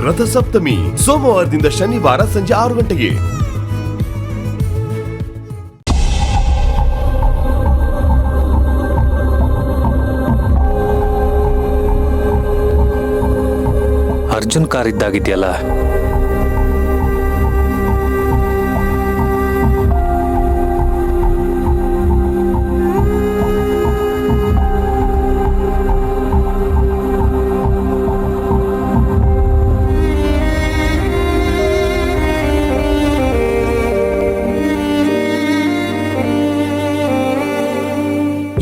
ರಥಸಪ್ತಮಿ ಸೋಮವಾರದಿಂದ ಶನಿವಾರ ಸಂಜೆ 6 ಗಂಟೆಗೆ. ಅರ್ಜುನ್ ಕಾರ್ ಇದ್ದಾಗಿದೆಯಲ್ಲ,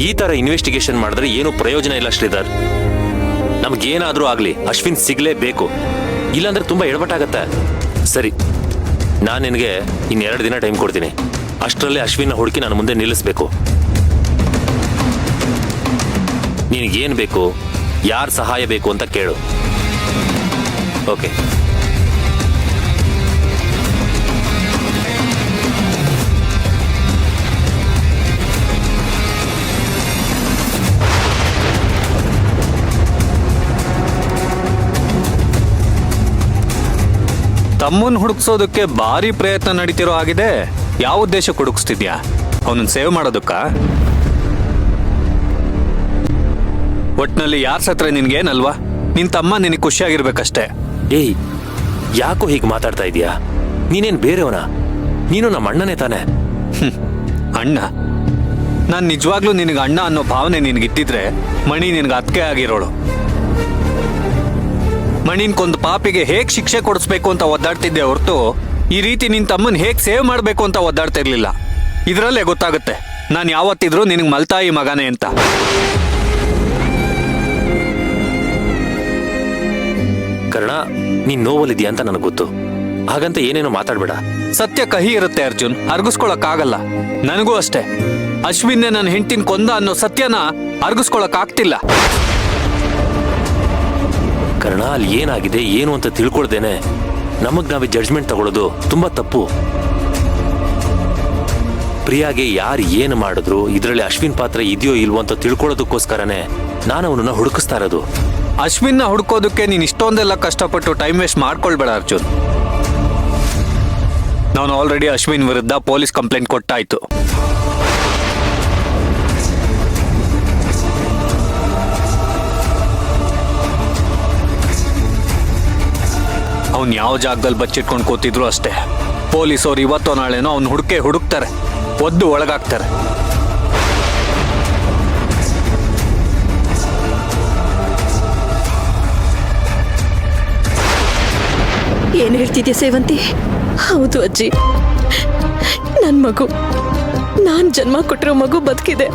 ಈ ತರ ಇನ್ವೆಸ್ಟಿಗೇಷನ್ ಮಾಡಿದ್ರೆ ಏನು ಪ್ರಯೋಜನ ಇಲ್ಲ ಶ್ರೀಧರ್. ನಮ್ಗೇನಾದ್ರೂ ಆಗ್ಲಿ ಅಶ್ವಿನ್ ಸಿಗ್ಲೇಬೇಕು, ಇಲ್ಲಾಂದ್ರೆ ತುಂಬಾ ಎಡವಟ್ಟಾಗತ್ತೆ. ಸರಿ, ನಾನು ನಿನಗೆ ಇನ್ನು 2 ದಿನ ಟೈಮ್ ಕೊಡ್ತೀನಿ. ಅಷ್ಟರಲ್ಲೇ ಅಶ್ವಿನ್ನ ಹುಡುಕಿ ನಾನು ಮುಂದೆ ನಿಲ್ಲಿಸ್ಬೇಕು. ನಿನಗೇನು ಬೇಕು, ಯಾರು ಸಹಾಯ ಬೇಕು ಅಂತ ಕೇಳು. ಓಕೆ? ತಮ್ಮನ್ ಹುಡುಕ್ಸೋದಕ್ಕೆ ಭಾರಿ ಪ್ರಯತ್ನ ನಡೀತಿರೋ ಆಗಿದೆ. ಯಾವ ಉದ್ದೇಶಕ್ಕೆ ಹುಡುಕ್ಸ್ತಿದ್ಯಾ? ಅವನನ್ನ ಸೇವ್ ಮಾಡೋದಕ್ಕ? ಒಟ್ನಲ್ಲಿ ಯಾರ ಸತ್ರ ನಿನ್ಗೇನಲ್ವಾ? ನಿನ್ ತಮ್ಮ ನಿನಗೆ ಖುಷಿಯಾಗಿರ್ಬೇಕಷ್ಟೇ. ಏಯ್, ಯಾಕೋ ಹೀಗೆ ಮಾತಾಡ್ತಾ ಇದೀಯಾ? ನೀನೇನ್ ಬೇರೆಯವನ? ನೀನು ನಮ್ಮ ಅಣ್ಣನೇ ತಾನೆ. ಅಣ್ಣ? ನಾನು ನಿಜವಾಗ್ಲೂ ನಿನಗೆ ಅಣ್ಣ ಅನ್ನೋ ಭಾವನೆ ನಿನಗಿದ್ದಿದ್ರೆ ಮಣಿ ನಿನಗೆ ಅತ್ಕೆ ಆಗಿರೋಳು. ಮಣಿನ್ಕೊಂದು ಪಾಪಿಗೆ ಹೇಗ್ ಶಿಕ್ಷೆ ಕೊಡಿಸ್ಬೇಕು ಅಂತ ಒದ್ದಾಡ್ತಿದ್ದೆ ಹೊರತು ಈ ರೀತಿ ನಿನ್ ತಮ್ಮನ್ ಹೇಗ್ ಸೇವ್ ಮಾಡ್ಬೇಕು ಅಂತ ಒದ್ದಾಡ್ತಿರ್ಲಿಲ್ಲ. ಇದ್ರಲ್ಲೇ ಗೊತ್ತಾಗುತ್ತೆ ನಾನು ಯಾವತ್ತಿದ್ರು ನಿನಗೆ ಮಲ್ತಾಯಿ ಮಗನೇ ಅಂತ. ಕರ್ಣ, ನೀನ್ ನೋವಲ್ಲಿದ್ಯಾ ಅಂತ ನನಗೆ ಗೊತ್ತು. ಹಾಗಂತ ಏನೇನೋ ಮಾತಾಡ್ಬೇಡ. ಸತ್ಯ ಕಹಿ ಇರುತ್ತೆ ಅರ್ಜುನ್, ಅರ್ಗಿಸ್ಕೊಳಕ್ಕಾಗಲ್ಲ. ನನಗೂ ಅಷ್ಟೇ. ಅಶ್ವಿನ್ನೇ ನನ್ನ ಹೆಂಡತಿನ ಕೊಂದ ಅನ್ನೋ ಸತ್ಯನ ಅರ್ಗಿಸ್ಕೊಳಕ್ ಆಗ್ತಿಲ್ಲ. ಕರ್ಣ, ಅಲ್ಲಿ ಏನಾಗಿದೆ ಏನು ಅಂತ ತಿಳ್ಕೊಳ್ದೇನೆ ನಮಗ್ ನಾವೇ ಜಡ್ಜ್ಮೆಂಟ್ ತಗೊಳ್ಳೋದು ತುಂಬಾ ತಪ್ಪು. ಪ್ರಿಯಾಗೆ ಯಾರು ಏನು ಮಾಡಿದ್ರು ಇದರಲ್ಲಿ ಅಶ್ವಿನ್ ಪಾತ್ರ ಇದೆಯೋ ಇಲ್ವೋ ಅಂತ ತಿಳ್ಕೊಳ್ಳೋದಕ್ಕೋಸ್ಕರನೇ ನಾನು ಅವನನ್ನ ಹುಡುಕಿಸ್ತಾ ಇರೋದು. ಅಶ್ವಿನ್ನ ಹುಡ್ಕೋದಕ್ಕೆ ನೀನ್ ಇಷ್ಟೊಂದೆಲ್ಲ ಕಷ್ಟಪಟ್ಟು ಟೈಮ್ ವೇಸ್ಟ್ ಮಾಡ್ಕೊಳ್ಬೇಡ ಅರ್ಜುನ್. ನಾನು ಆಲ್ರೆಡಿ ಅಶ್ವಿನ್ ವಿರುದ್ಧ ಪೊಲೀಸ್ ಕಂಪ್ಲೇಂಟ್ ಕೊಟ್ಟಾಯ್ತು. ಅವ್ನು ಯಾವ ಜಾಗದಲ್ಲಿ ಬಚ್ಚಿಟ್ಕೊಂಡು ಕೂತಿದ್ರು ಅಷ್ಟೇ, ಪೊಲೀಸವ್ರು ಇವತ್ತೋ ನಾಳೆನೋ ಅವ್ನು ಹುಡುಕ್ತಾರೆ, ಒದ್ದು ಒಳಗಾಗ್ತಾರೆ. ಏನ್ ಹೇಳ್ತಿದ್ಯಾ ಸೇವಂತಿ? ಹೌದು ಅಜ್ಜಿ, ನನ್ ಮಗು, ನಾನ್ ಜನ್ಮ ಕೊಟ್ಟಿರೋ ಮಗು ಬದುಕಿದೆ.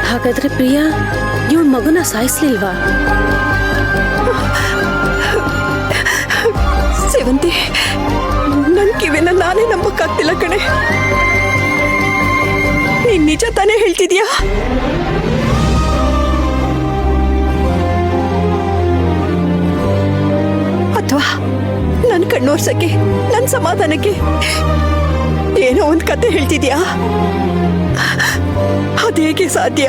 ಹಾಗಾದ್ರೆ ಪ್ರಿಯಾ ಇವಳ ಮಗುನ ಸಾಯಿಸ್ಲಿಲ್ವಾ? ಸೇವಂತಿ, ನನ್ ಕಿವಿನ ನಾನೇ ನಂಬಕ್ಕಾಗ್ತಿಲ್ಲ ಕಣೆ. ನೀನ್ ನಿಜ ತಾನೇ ಹೇಳ್ತಿದ್ಯಾ? ಅಥವಾ ನನ್ ಕಣ್ಣೋರ್ಸಕ್ಕೆ, ನನ್ ಸಮಾಧಾನಕ್ಕೆ ಏನೋ ಒಂದ್ ಕತೆ ಹೇಳ್ತಿದ್ಯಾ? ಅದೇಗೆ ಸಾಧ್ಯ?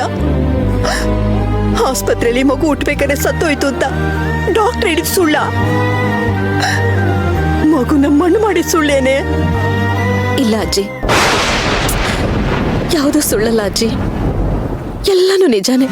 ಆಸ್ಪತ್ರೆಯಲ್ಲಿ ಮಗು ಹುಟ್ಟಬೇಕಾದ್ರೆ ಸತ್ತೋಯ್ತು ಅಂತ ಡಾಕ್ಟರ್ ಹೇಳಿದ ಸುಳ್ಳ? ಮಗುನ ಮಣ್ಣು ಮಾಡಿದ ಸುಳ್ಳೇನೆ? ಇಲ್ಲ ಅಜ್ಜಿ, ಯಾವುದೂ ಸುಳ್ಳಲ್ಲ ಅಜ್ಜಿ, ಎಲ್ಲಾನು ನಿಜಾನೇ.